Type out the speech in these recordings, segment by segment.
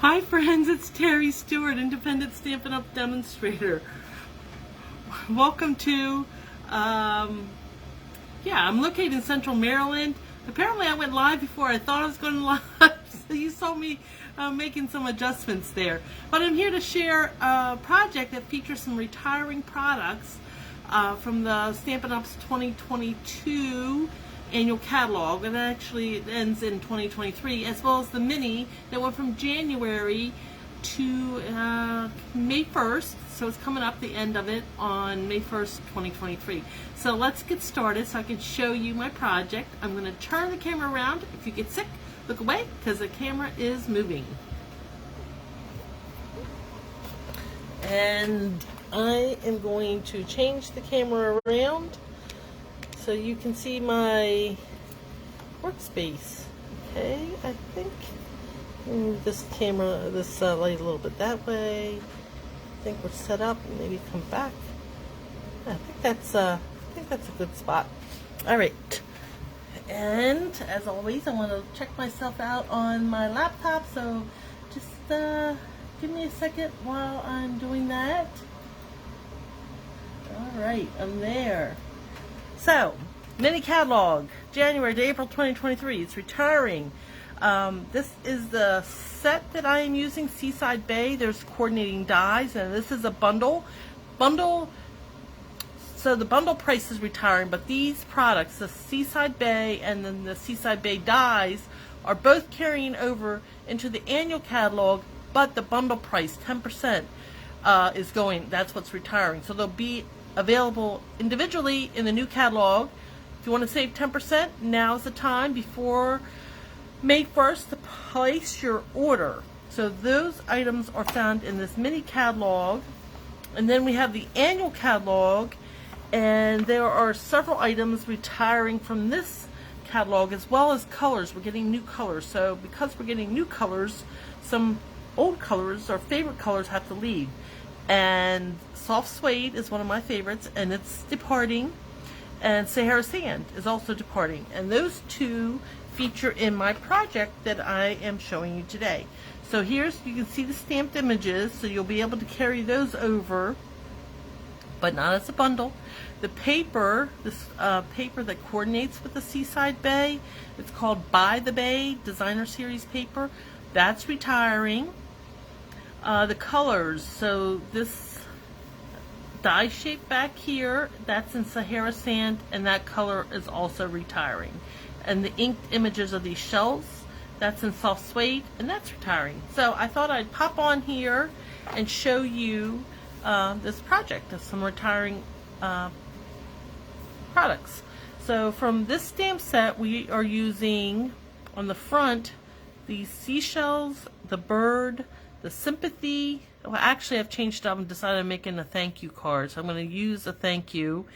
Hi friends, it's Terry Stewart, Independent Stampin' Up! Demonstrator. Welcome to, I'm located in Central Maryland. Apparently I went live before I thought I was going live, so you saw me making some adjustments there. But I'm here to share a project that features some retiring products from the Stampin' Up's 2022 annual catalog, and actually ends in 2023, as well as the mini that went from January to May 1st, so it's coming up the end of it on May 1st, 2023. So let's get started so I can show you my project. I'm going to turn the camera around. If you get sick, look away because the camera is moving. And I am going to change the camera around so you can see my workspace. Okay, I think move this camera, this light a little bit that way. I think we're set up. Maybe come back. I think that's a good spot. All right. And as always, I want to check myself out on my laptop. So just give me a second while I'm doing that. All right, I'm there. So, mini catalog, January to April 2023. It's retiring. This is the set that I am using, Seaside Bay. There's coordinating dies, and this is a bundle. So the bundle price is retiring, but these products, the Seaside Bay and then the Seaside Bay dies, are both carrying over into the annual catalog, but the bundle price, 10%, is going, that's what's retiring. So they'll be available individually in the new catalog. If you want to save 10%, now's the time before May 1st to place your order. So those items are found in this mini catalog. And then we have the annual catalog, and there are several items retiring from this catalog, as well as colors. We're getting new colors. So because we're getting new colors, some old colors or favorite colors have to leave. And soft suede is one of my favorites, and it's departing. And Sahara Sand is also departing. And those two feature in my project that I am showing you today. So here's, you can see the stamped images, so you'll be able to carry those over, but not as a bundle. The paper, this paper that coordinates with the Seaside Bay, it's called By the Bay Designer Series paper. That's retiring. The colors, so this die shape back here, that's in Sahara Sand, and that color is also retiring. And the inked images of these shells, that's in soft suede, and that's retiring. So I thought I'd pop on here and show you this project of some retiring products. So from this stamp set, we are using on the front the seashells, the bird, the sympathy. Well, actually I've changed up and decided I'm making a thank you card, so I'm going to use a thank you.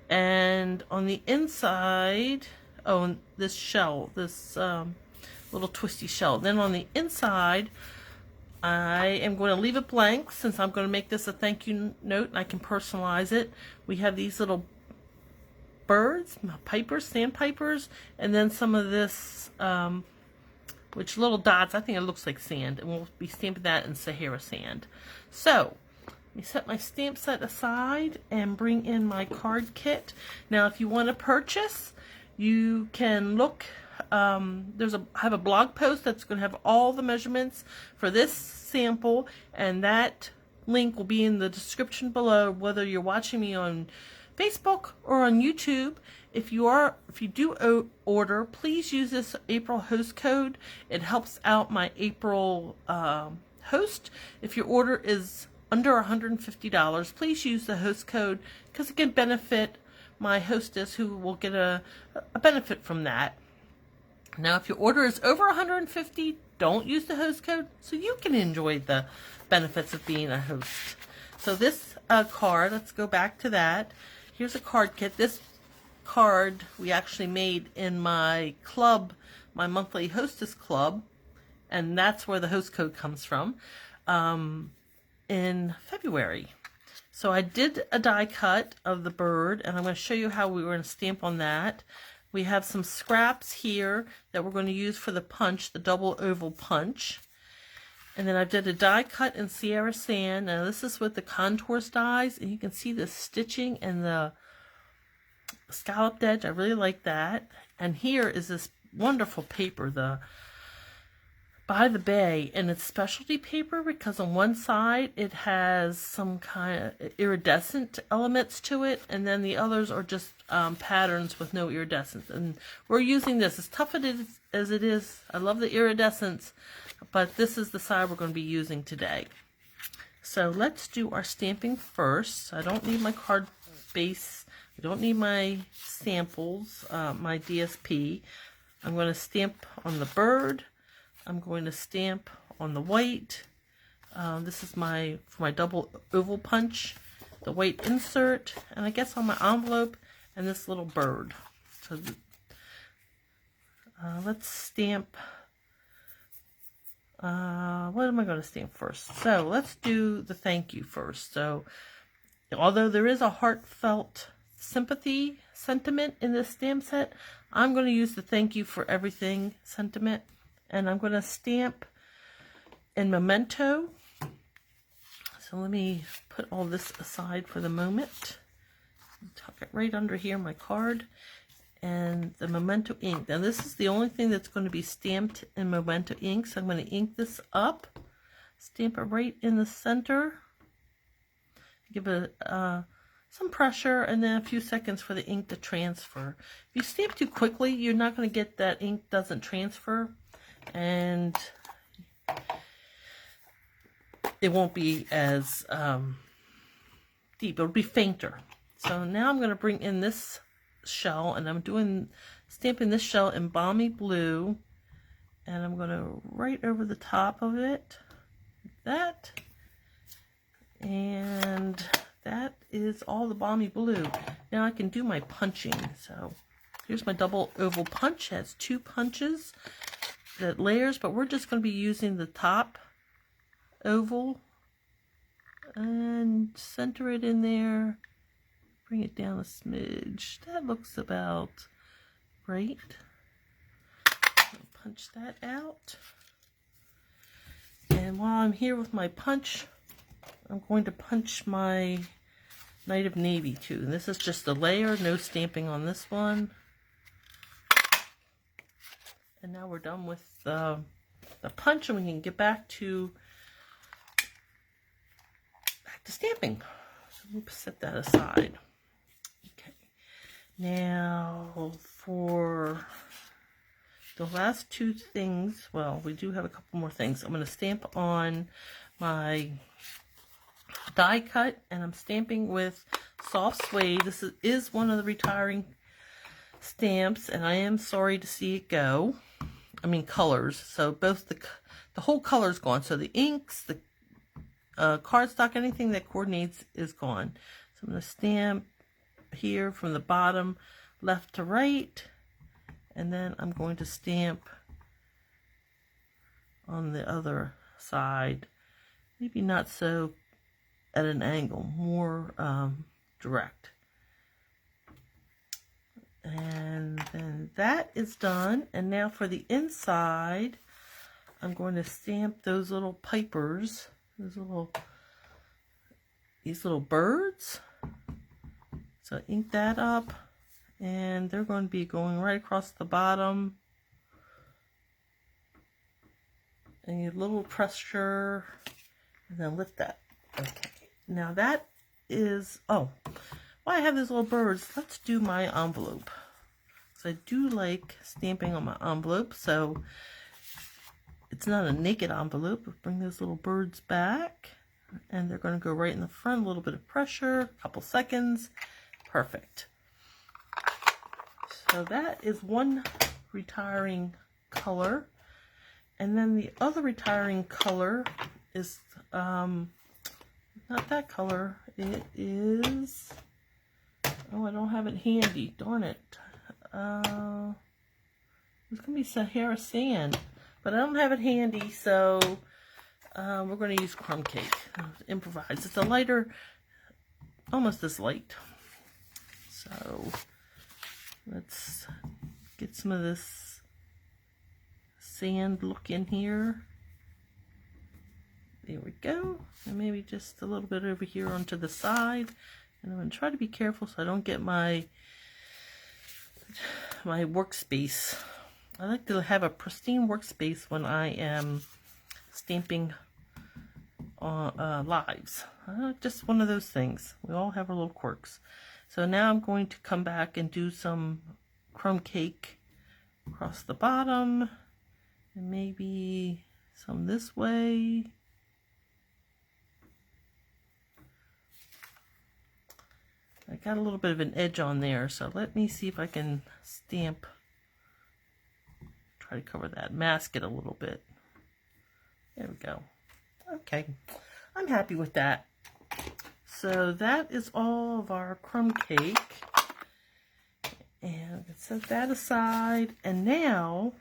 And on the inside, oh, this shell, this little twisty shell. Then on the inside, I am going to leave it blank since I'm going to make this a thank you note, and I can personalize it. We have these little birds, pipers, sandpipers, and then some of this which little dots, I think it looks like sand, and we'll be stamping that in Sahara Sand. So, let me set my stamp set aside and bring in my card kit. Now, if you want to purchase, you can look, I have a blog post that's going to have all the measurements for this sample, and that link will be in the description below, whether you're watching me on Facebook or on YouTube. If you do order, please use this April host code. It helps out my April host. If your order is under $150, please use the host code because it can benefit my hostess, who will get a benefit from that. Now, if your order is over $150, don't use the host code so you can enjoy the benefits of being a host. So this card, let's go back to that. Here's a card kit. This card we actually made in my club, my monthly hostess club, and that's where the host code comes from, in February. So I did a die cut of the bird, and I'm going to show you how we were going to stamp on that. We have some scraps here that we're going to use for the punch, the double oval punch. And then I did a die cut in Sahara Sand. Now this is with the contours dies, and you can see the stitching and the scalloped edge. I really like that. And here is this wonderful paper, the By the Bay, and it's specialty paper because on one side it has some kind of iridescent elements to it, and then the others are just patterns with no iridescence. And we're using this as tough as it is. I love the iridescence, but this is the side we're going to be using today. So let's do our stamping first. I don't need my card base. I don't need my samples, my DSP. I'm going to stamp on the bird. I'm going to stamp on the white. This is for my double oval punch, the white insert, and I guess on my envelope, and this little bird. So let's stamp. What am I going to stamp first? So let's do the thank you first. So although there is a heartfelt sympathy sentiment in this stamp set, I'm going to use the thank you for everything sentiment. And I'm going to stamp in Memento. So let me put all this aside for the moment. Tuck it right under here, my card. And the Memento ink. Now this is the only thing that's going to be stamped in Memento ink. So I'm going to ink this up. Stamp it right in the center. Give it some pressure and then a few seconds for the ink to transfer. If you stamp too quickly, you're not going to get that ink doesn't transfer. And it won't be as deep. It'll be fainter. So now I'm going to bring in this shell, and I'm stamping this shell in balmy blue, and I'm going to right over the top of it, like that, and that is all the balmy blue. Now I can do my punching. So here's my double oval punch. It has 2 punches. The layers, but we're just going to be using the top oval and center it in there, bring it down a smidge. That looks about right. Punch that out, and while I'm here with my punch, I'm going to punch my Night of Navy too. And this is just a layer, no stamping on this one. And now we're done with the punch, and we can get back to stamping. So we'll set that aside. Okay. Now for the last 2 things, well, we do have a couple more things. I'm going to stamp on my die cut, and I'm stamping with soft suede. This is one of the retiring stamps, and I am sorry to see it go. I mean colors. So both the whole color is gone. So the inks, the cardstock, anything that coordinates is gone. So I'm going to stamp here from the bottom left to right, and then I'm going to stamp on the other side. Maybe not so at an angle, more direct. And then that is done. And now for the inside, I'm going to stamp those little pipers, these little birds. So ink that up, and they're going to be going right across the bottom. And a little pressure, and then lift that. Okay. Now that is, oh, while I have these little birds, let's do my envelope. So I do like stamping on my envelope, so it's not a naked envelope. Bring those little birds back, and they're going to go right in the front. A little bit of pressure, a couple seconds. Perfect. So that is one retiring color. And then the other retiring color is not that color. It is, oh, I don't have it handy. Darn it. It's going to be Sahara Sand, but I don't have it handy, so we're going to use crumb cake. Improvise. It's a lighter, almost as light. So let's get some of this sand look in here. There we go. And maybe just a little bit over here onto the side. And I'm going to try to be careful so I don't get my workspace. I like to have a pristine workspace when I am stamping lives. Just one of those things. We all have our little quirks. So now I'm going to come back and do some crumb cake across the bottom. And maybe some this way. I got a little bit of an edge on there, so let me see if I can stamp, try to cover that, mask it a little bit. There we go. Okay, I'm happy with that. So that is all of our crumb cake. And let's set that aside. And now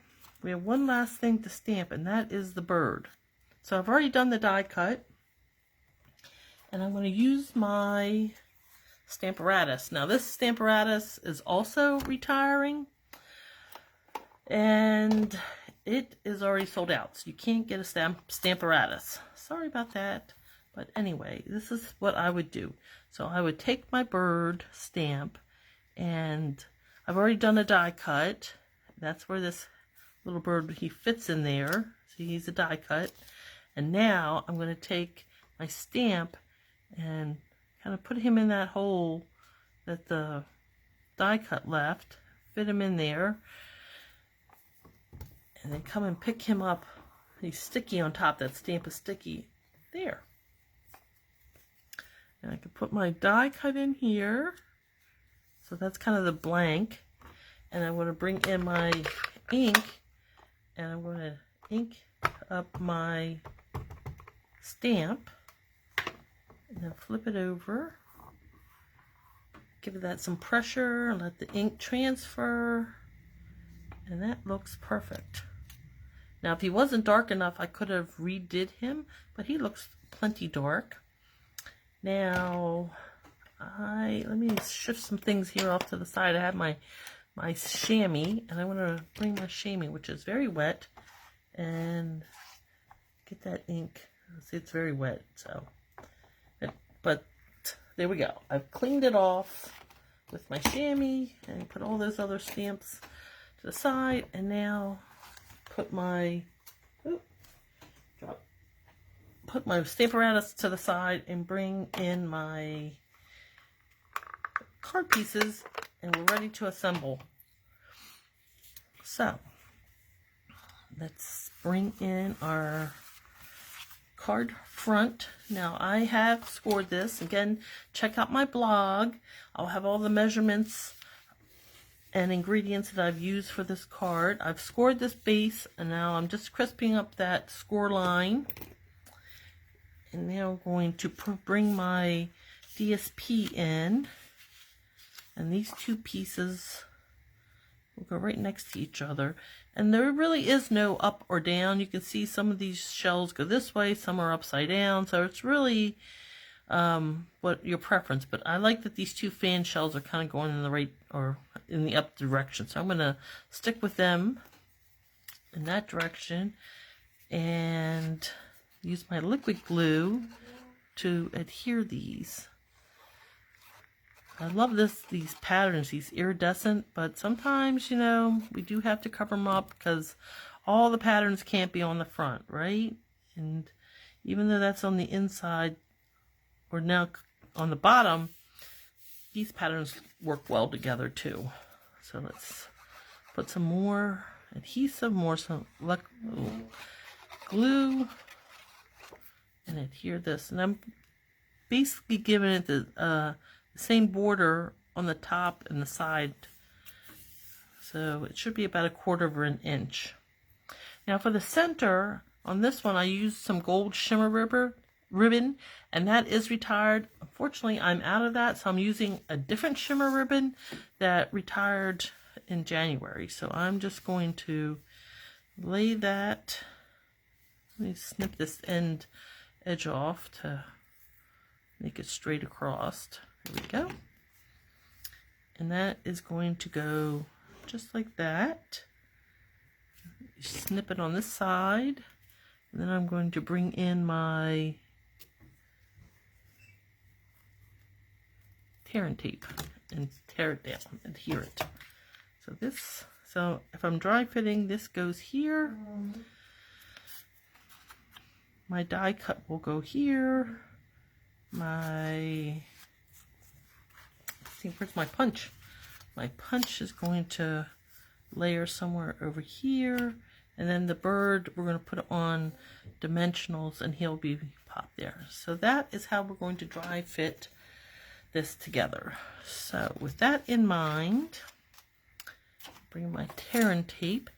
we have one last thing to stamp, and that is the bird. So I've already done the die cut. And I'm going to use my Stamparatus. Now this Stamparatus is also retiring. And it is already sold out. So you can't get a Stamparatus. Sorry about that. But anyway, this is what I would do. So I would take my bird stamp, and I've already done a die cut. That's where this little bird, he fits in there. So he's a die cut. And now I'm going to take my stamp and kind of put him in that hole that the die cut left. Fit him in there. And then come and pick him up. He's sticky on top. That stamp is sticky. There. And I can put my die cut in here. So that's kind of the blank. And I'm going to bring in my ink. And I'm going to ink up my stamp. And then flip it over. Give that some pressure. Let the ink transfer. And that looks perfect. Now, if he wasn't dark enough, I could have redid him. But he looks plenty dark. Now, let me shift some things here off to the side. I have my chamois, and I want to bring my chamois, which is very wet, and get that ink. See, it's very wet, so. But there we go. I've cleaned it off with my chamois and put all those other stamps to the side, and now put my Stamparatus to the side and bring in my card pieces, and we're ready to assemble. So let's bring in our card front. Now I have scored this. Again, check out my blog. I'll have all the measurements and ingredients that I've used for this card. I've scored this base, and now I'm just crisping up that score line. And now I'm going to bring my DSP in. And these two pieces will go right next to each other. And there really is no up or down. You can see some of these shells go this way, some are upside down. So it's really what your preference. But I like that these two fan shells are kind of going in the right or in the up direction. So I'm going to stick with them in that direction and use my liquid glue to adhere these. I love these patterns, these iridescent, but sometimes, you know, we do have to cover them up because all the patterns can't be on the front, right? And even though that's on the inside or now on the bottom, these patterns work well together too. So let's put some more adhesive, some glue, and adhere this. And I'm basically giving it the same border on the top and the side, so it should be about 1/4 of an inch. Now for the center on this one, I used some gold shimmer ribbon, and that is retired. Unfortunately, I'm out of that, so I'm using a different shimmer ribbon that retired in January. So I'm just going to lay that. Let me snip this edge off to make it straight across. There we go. And that is going to go just like that. You snip it on this side, And then I'm going to bring in my tearing tape and tear it down, adhere it. So if I'm dry fitting, this goes here. My die cut will go here. Let's see, where's my punch? My punch is going to layer somewhere over here. And then the bird, we're going to put it on dimensionals and he'll be popped there. So that is how we're going to dry fit this together. So with that in mind, bring my tearing tape.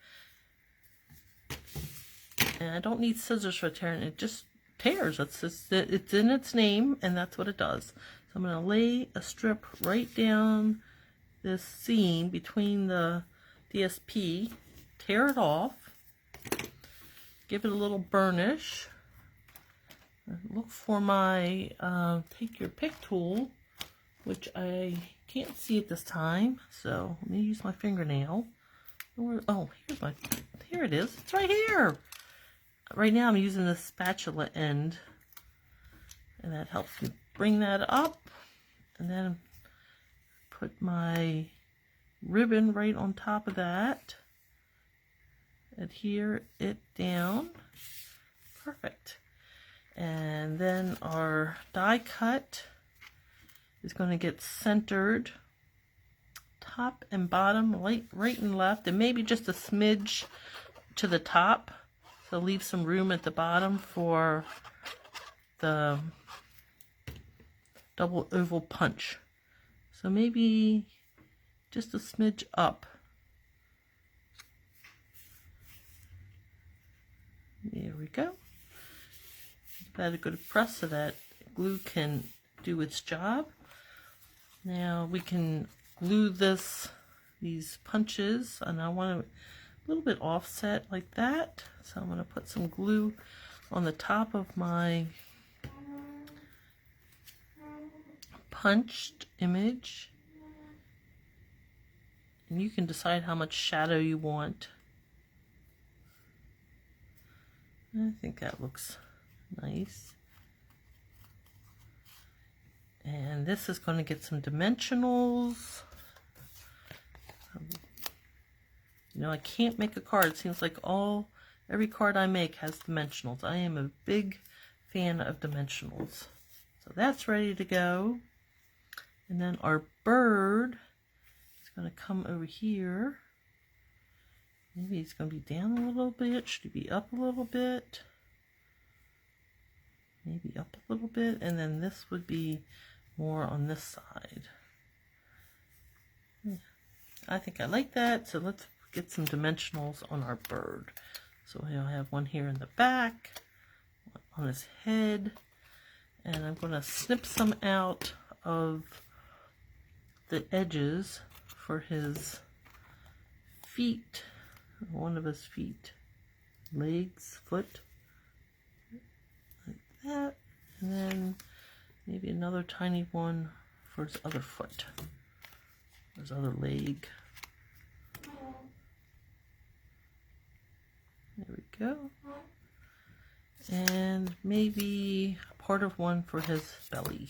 And I don't need scissors for tearing, it just tears. It's in its name, and that's what it does. So I'm going to lay a strip right down this seam between the DSP, tear it off, give it a little burnish. Look for my take your pick tool, which I can't see at this time, so let me use my fingernail. Oh, here it is. It's right here. Right now I'm using the spatula end, and that helps me bring that up, and then put my ribbon right on top of that, adhere it down. Perfect. And then our die cut is going to get centered top and bottom, right and left, and maybe just a smidge to the top. So leave some room at the bottom for the double oval punch. So maybe just a smidge up. There we go. Give that a good press so that glue can do its job. Now we can glue these punches, and I want to a little bit offset like that. So I'm going to put some glue on the top of my punched image. And you can decide how much shadow you want. I think that looks nice. And this is going to get some dimensionals. You know, I can't make a card. It seems like every card I make has dimensionals. I am a big fan of dimensionals. So that's ready to go. And then our bird is going to come over here. Maybe it's going to be down a little bit. Should it be up a little bit? Maybe up a little bit. And then this would be more on this side. I think I like that. So let's get some dimensionals on our bird. So he'll have one here in the back, on his head, and I'm going to snip some out of the edges for his feet, one of his feet, legs, foot, like that, and then maybe another tiny one for his other foot, his other leg. There we go. And maybe part of one for his belly.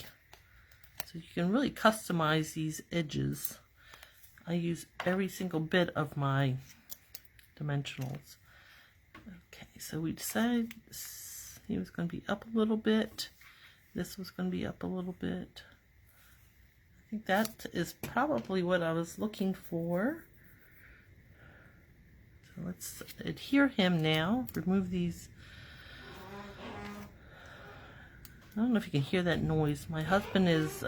So you can really customize these edges. I use every single bit of my dimensionals. Okay, so we decided he was going to be up a little bit. This was going to be up a little bit. I think that is probably what I was looking for. So let's adhere him now. Remove these. I don't know if you can hear that noise. My husband is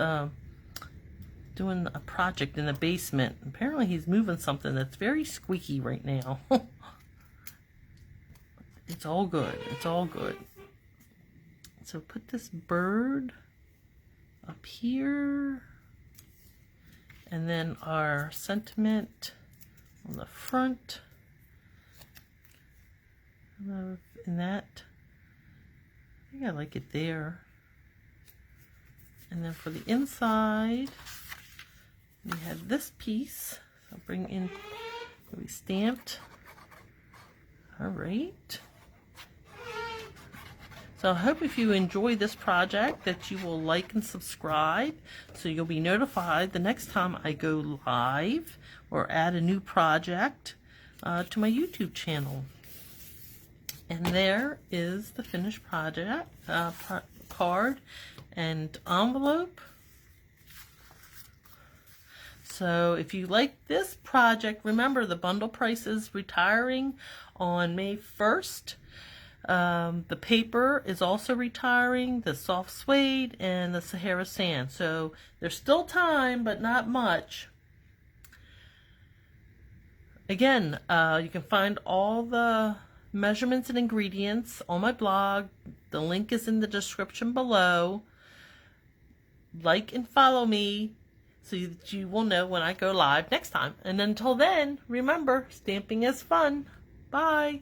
doing a project in the basement. Apparently he's moving something that's very squeaky right now. It's all good. It's all good. So put this bird up here. And then our sentiment on the front. In that, I think I like it there. And then for the inside, we have this piece. So I'll bring in, we stamped. All right. So I hope if you enjoy this project that you will like and subscribe so you'll be notified the next time I go live or add a new project to my YouTube channel. And there is the finished project card and envelope. So if you like this project, remember the bundle price is retiring on May 1st. The paper is also retiring, the soft suede and the Sahara Sand. So there's still time, but not much. Again, you can find all the measurements and ingredients on my blog. The link is in the description below. Like and follow me so that you will know when I go live next time. And until then, remember, stamping is fun. Bye.